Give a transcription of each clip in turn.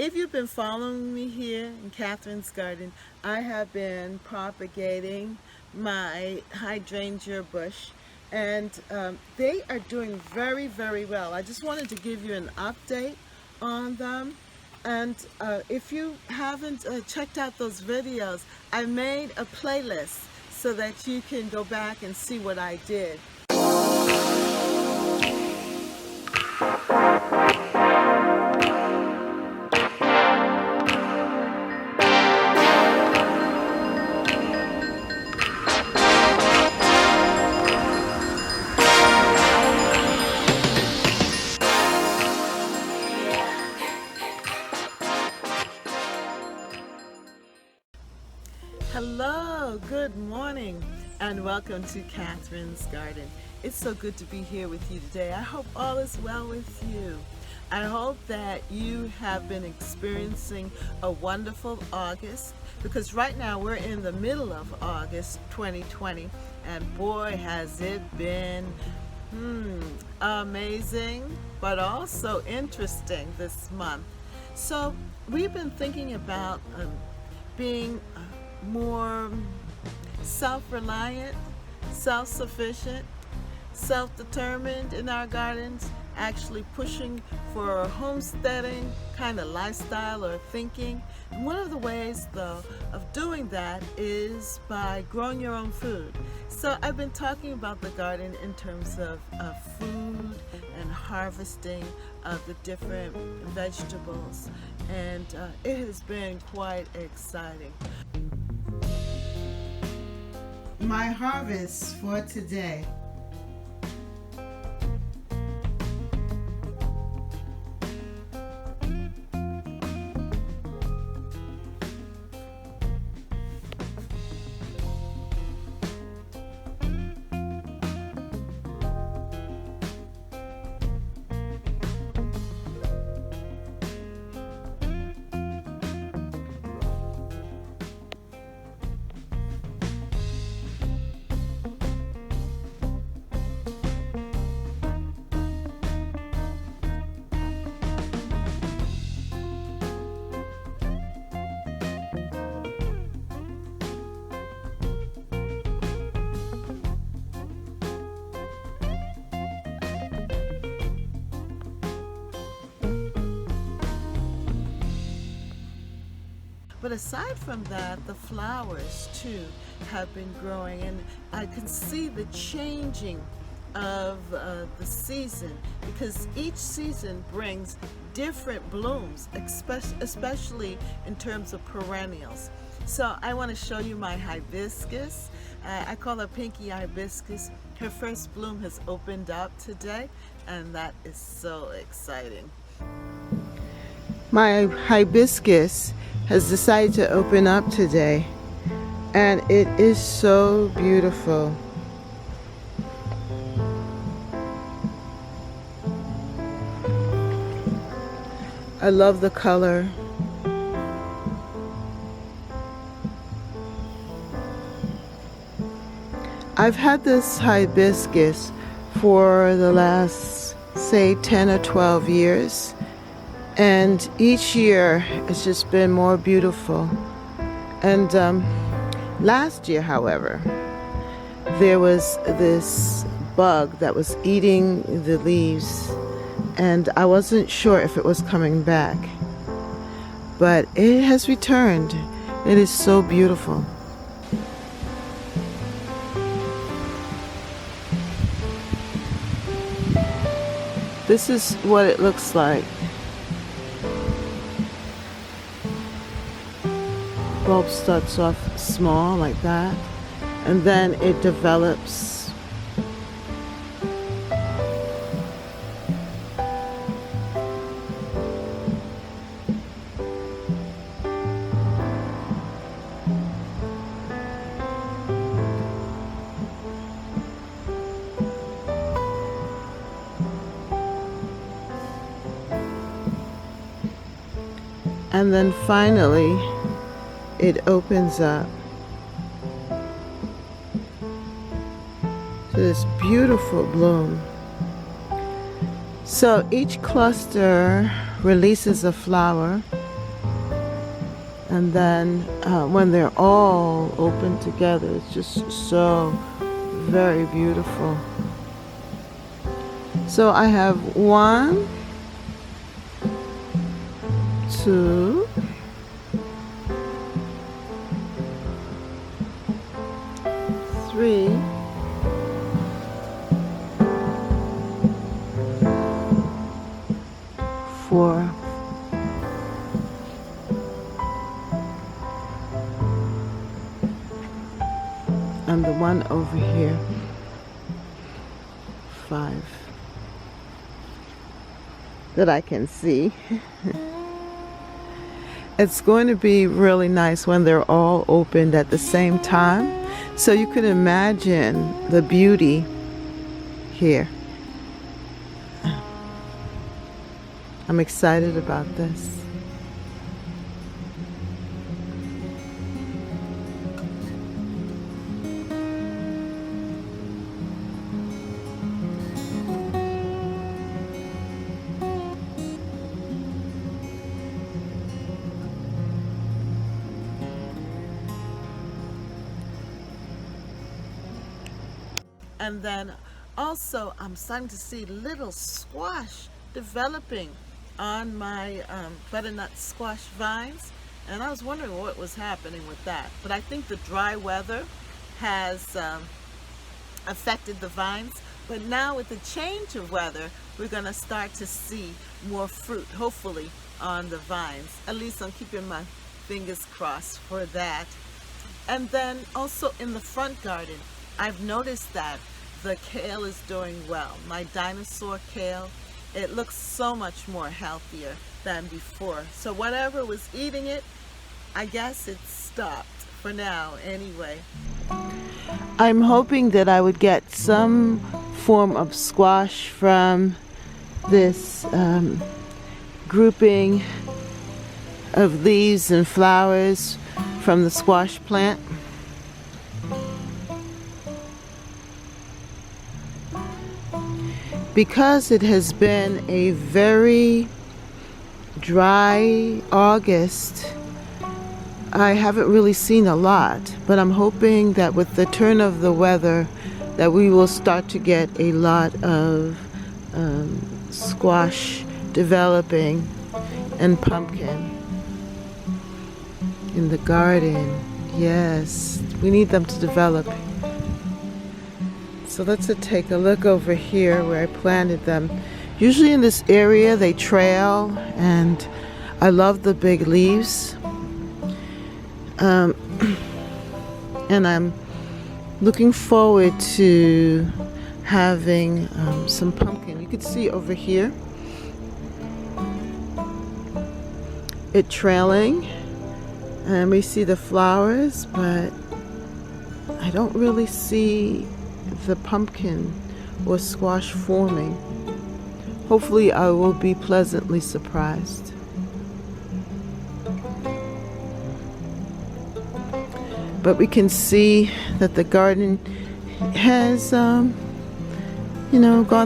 If you've been following me here in Catherine's garden, I have been propagating my hydrangea bush, and they are doing very, very well. I just wanted to give you an update on them. And if you haven't checked out those videos, I made a playlist so that you can go back and see what I did. Hello, good morning, and welcome to Catherine's Garden. It's so good to be here with you today. I hope all is well with you. I hope that you have been experiencing a wonderful August, because right now we're in the middle of August 2020, and boy has it been amazing, but also interesting this month. So we've been thinking about being more self-reliant, self-sufficient, self-determined in our gardens, actually pushing for a homesteading kind of lifestyle or thinking. And one of the ways, though, of doing that is by growing your own food. So I've been talking about the garden in terms of food and harvesting of the different vegetables, and it has been quite exciting. My harvest for today. But aside from that, the flowers too have been growing, and I can see the changing of the season, because each season brings different blooms, especially in terms of perennials. So I want to show you my hibiscus. I call her Pinky Hibiscus. Her first bloom has opened up today, and that is so exciting. My hibiscus has decided to open up today, and it is so beautiful. I love the color. I've had this hibiscus for the last, say, 10 or 12 years. And each year it's just been more beautiful. And last year, however, there was this bug that was eating the leaves, and I wasn't sure if it was coming back. But it has returned. It is so beautiful. This is what it looks like. Bulb starts off small like that, and then it develops. And then finally it opens up to this beautiful bloom. So each cluster releases a flower, And then when they're all open together, it's just so very beautiful. So I have 1, 2, 3, 4, and the one over here, 5 that I can see. It's going to be really nice when they're all opened at the same time. So you can imagine the beauty here. I'm excited about this. And then also I'm starting to see little squash developing on my butternut squash vines. And I was wondering what was happening with that. But I think the dry weather has affected the vines. But now with the change of weather, we're going to start to see more fruit, hopefully, on the vines. At least I'm keeping my fingers crossed for that. And then also in the front garden, I've noticed that the kale is doing well. My dinosaur kale, it looks so much more healthier than before. So whatever was eating it, I guess it stopped for now anyway. I'm hoping that I would get some form of squash from this grouping of leaves and flowers from the squash plant. Because it has been a very dry August, I haven't really seen a lot, but I'm hoping that with the turn of the weather that we will start to get a lot of squash developing and pumpkin in the garden. Yes, we need them to develop. So let's take a look over here where I planted them. Usually in this area they trail, and I love the big leaves. And I'm looking forward to having some pumpkin. You can see over here it trailing, and we see the flowers, but I don't really see the pumpkin or squash forming. Hopefully I will be pleasantly surprised. But we can see that the garden has gone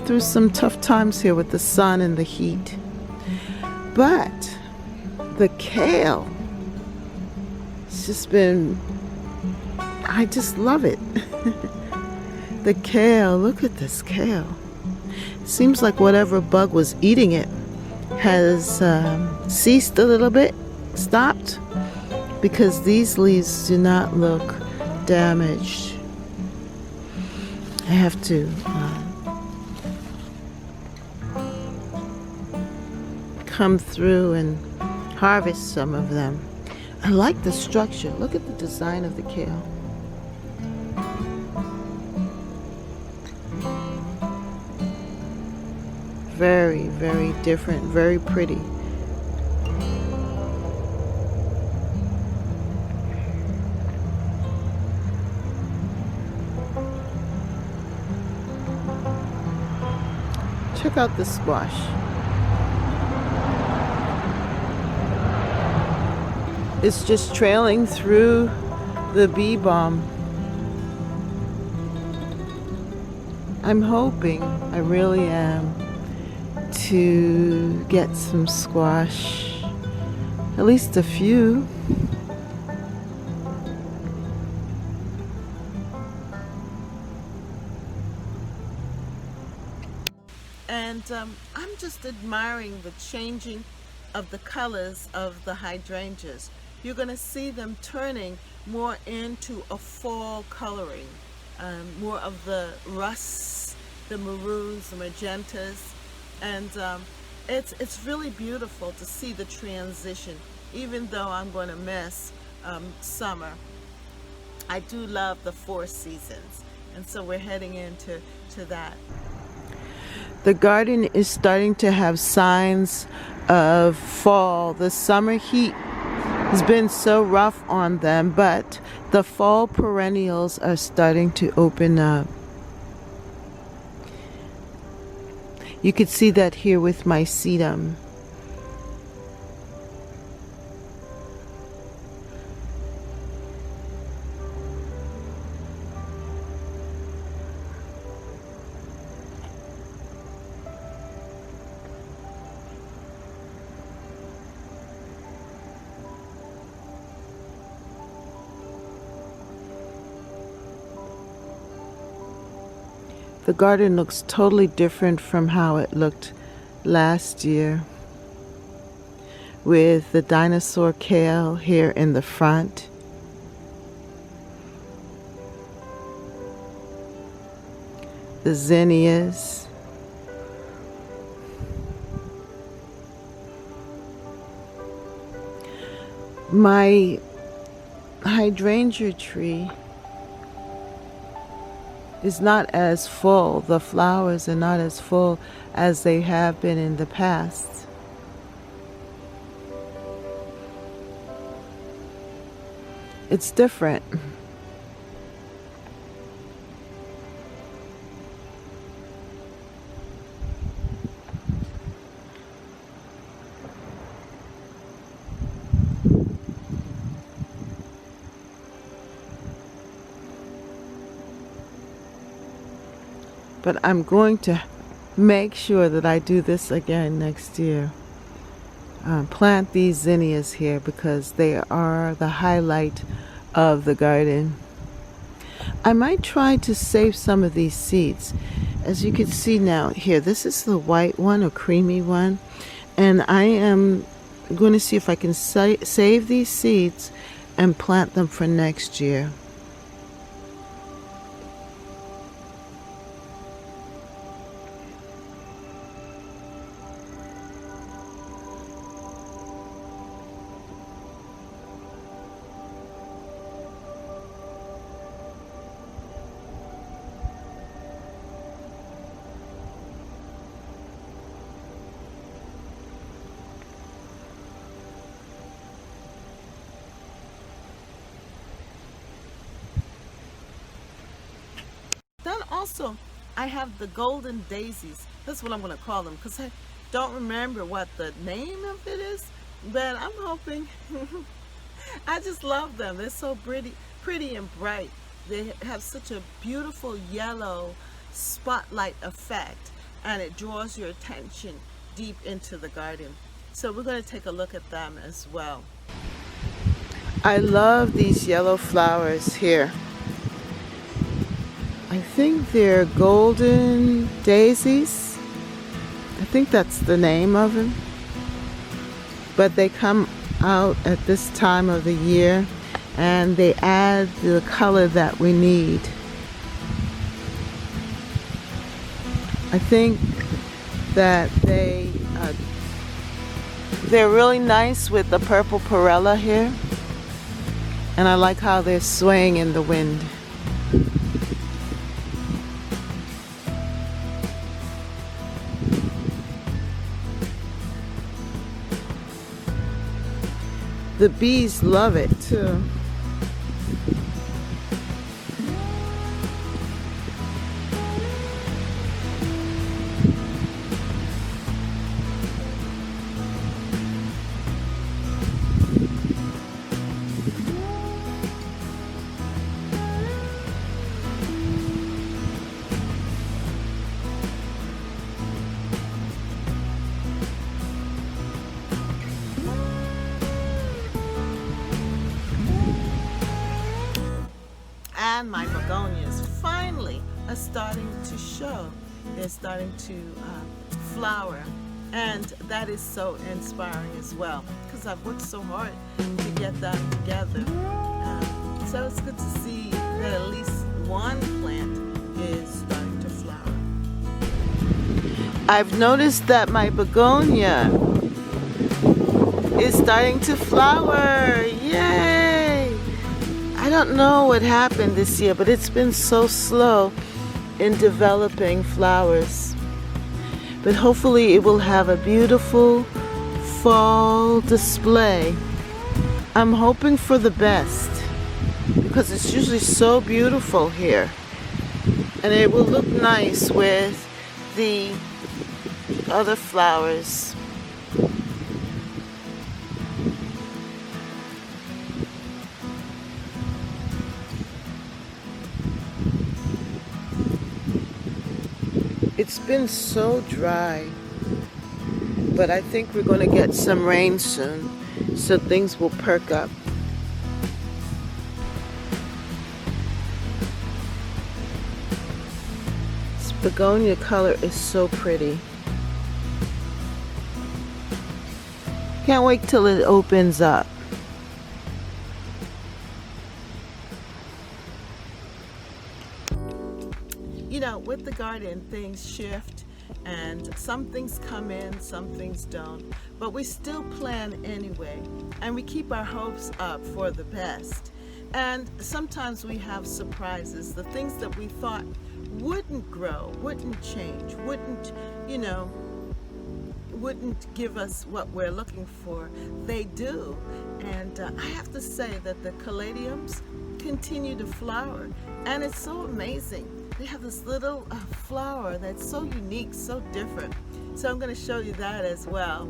through some tough times here with the sun and the heat. But the kale, it's just been, I just love it. The kale, look at this kale. Seems like whatever bug was eating it has ceased a little bit, stopped, because these leaves do not look damaged. I have to come through and harvest some of them. I like the structure. Look at the design of the kale. Very, very different, very pretty. Check out the squash. It's just trailing through the bee balm. I'm hoping, I really am, to get some squash, at least a few. I'm just admiring the changing of the colors of the hydrangeas. You're going to see them turning more into a fall coloring, more of the rusts, the maroons, the magentas, and it's really beautiful to see the transition. Even though I'm going to miss summer, I do love the four seasons, and so we're heading into that. The garden is starting to have signs of fall. The summer heat has been so rough on them, but the fall perennials are starting to open up. You could see that here with my sedum. The garden looks totally different from how it looked last year, with the dinosaur kale here in the front. The zinnias. My hydrangea tree is not as full. The flowers are not as full as they have been in the past. It's different. But I'm going to make sure that I do this again next year. Plant these zinnias here because they are the highlight of the garden. I might try to save some of these seeds. As you can see now here, this is the white one or creamy one. And I am going to see if I can save these seeds and plant them for next year. Then also, I have the golden daisies. That's what I'm going to call them because I don't remember what the name of it is, but I'm hoping. I just love them. They're so pretty and bright. They have such a beautiful yellow spotlight effect, and it draws your attention deep into the garden. So we're going to take a look at them as well. I love these yellow flowers here. I think they're golden daisies. I think that's the name of them. But they come out at this time of the year and they add the color that we need. I think that they're really nice with the purple perella here. And I like how they're swaying in the wind. The bees love it too. And my begonias finally are starting to show. They're starting to flower. And that is so inspiring as well, because I've worked so hard to get that together. So it's good to see that at least one plant is starting to flower. I've noticed that my begonia is starting to flower. Yay! I don't know what happened this year, but it's been so slow in developing flowers. But hopefully it will have a beautiful fall display. I'm hoping for the best because it's usually so beautiful here. And it will look nice with the other flowers. It's been so dry, but I think we're going to get some rain soon, so things will perk up. This begonia color is so pretty. Can't wait till it opens up. You know, with the garden, things shift and some things come in, some things don't. But we still plan anyway, and we keep our hopes up for the best. And sometimes we have surprises. The things that we thought wouldn't grow, wouldn't change, wouldn't give us what we're looking for, they do. And I have to say that the caladiums continue to flower, and it's so amazing. They have this little flower that's so unique, so different. So I'm going to show you that as well.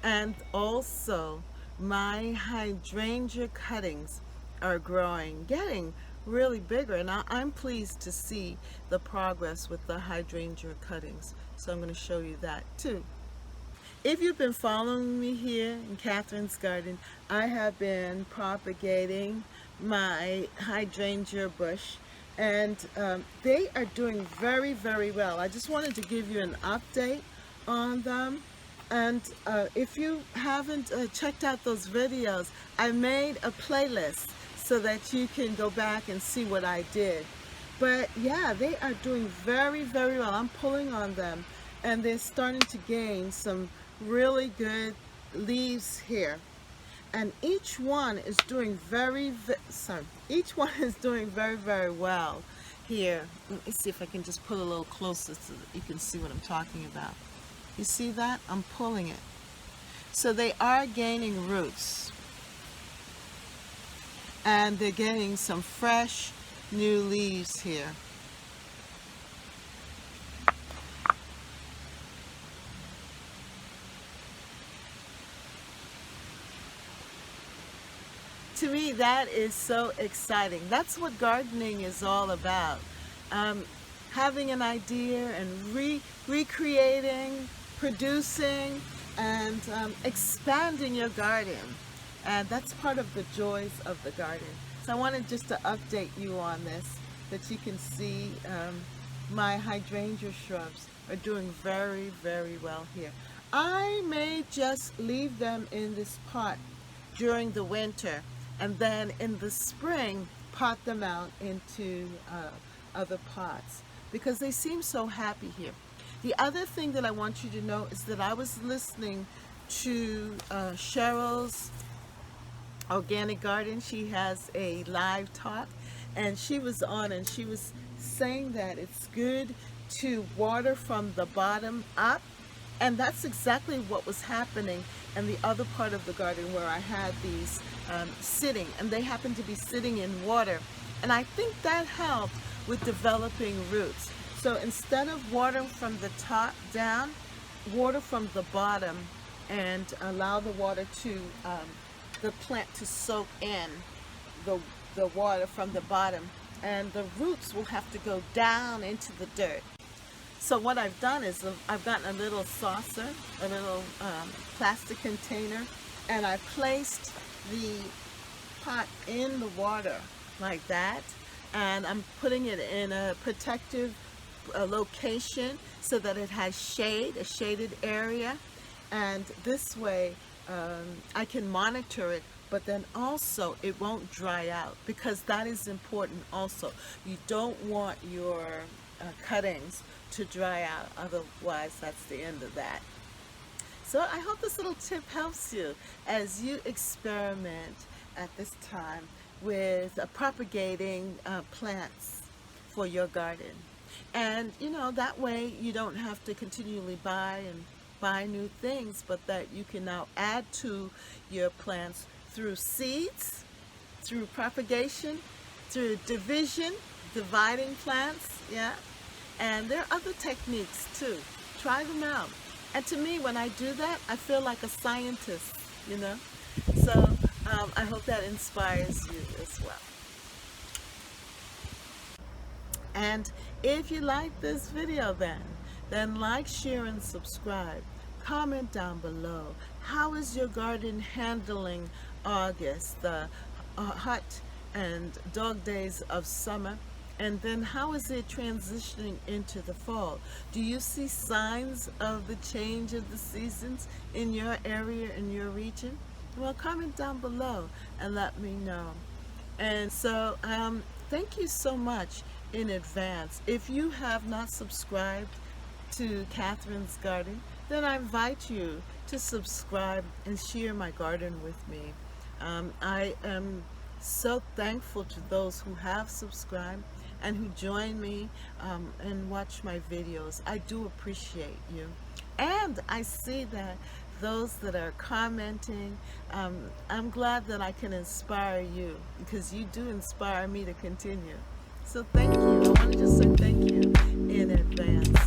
And also, my hydrangea cuttings are growing, getting really bigger, and I'm pleased to see the progress with the hydrangea cuttings. So I'm going to show you that too. If you've been following me here in Catherine's garden, I have been propagating my hydrangea bush, and they are doing very, very well. I just wanted to give you an update on them. And if you haven't checked out those videos, I made a playlist so that you can go back and see what I did. But yeah, they are doing very, very well. I'm pulling on them, and they're starting to gain some really good leaves here. And each one is doing very, very well here. Let me see if I can just pull a little closer so that you can see what I'm talking about. You see that? I'm pulling it. So they are gaining roots. And they're getting some fresh new leaves here. To me, that is so exciting. That's what gardening is all about. Having an idea and recreating, producing, and expanding your garden. And that's part of the joys of the garden. So I wanted just to update you on this, that you can see my hydrangea shrubs are doing very, very well here. I may just leave them in this pot during the winter, and then in the spring pot them out into other pots, because they seem so happy here. The other thing that I want you to know is that I was listening to Cheryl's Organic Garden. She has a live talk, and she was on, and she was saying that it's good to water from the bottom up And that's exactly what was happening in the other part of the garden where I had these sitting, and they happened to be sitting in water. And I think that helped with developing roots. So instead of watering from the top down, water from the bottom and allow the water to, the plant to soak in the, the water from the bottom. And the roots will have to go down into the dirt. So what I've done is I've gotten a little saucer, a little plastic container, and I've placed the pot in the water like that, and I'm putting it in a protective location so that it has shade, a shaded area, and this way I can monitor it, but then also it won't dry out, because that is important also. You don't want your cuttings to dry out, otherwise that's the end of that. So I hope this little tip helps you as you experiment at this time with propagating plants for your garden. And that way you don't have to continually buy new things, but that you can now add to your plants through seeds, through propagation, through division, dividing plants, yeah. And there are other techniques too. Try them out. And to me, when I do that, I feel like a scientist, So I hope that inspires you as well. And if you like this video then like, share, and subscribe. Comment down below. How is your garden handling August, the hot and dog days of summer? And then how is it transitioning into the fall? Do you see signs of the change of the seasons in your area, in your region? Well, comment down below and let me know. And so thank you so much in advance. If you have not subscribed to Catherine's Garden, then I invite you to subscribe and share my garden with me. I am so thankful to those who have subscribed and who join me and watch my videos. I do appreciate you. And I see that those that are commenting, I'm glad that I can inspire you, because you do inspire me to continue. So thank you. I want to just say thank you in advance.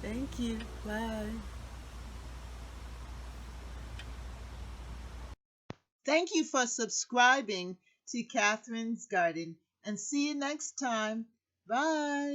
Thank you. Bye. Thank you for subscribing to Catherine's Garden, and see you next time. Bye.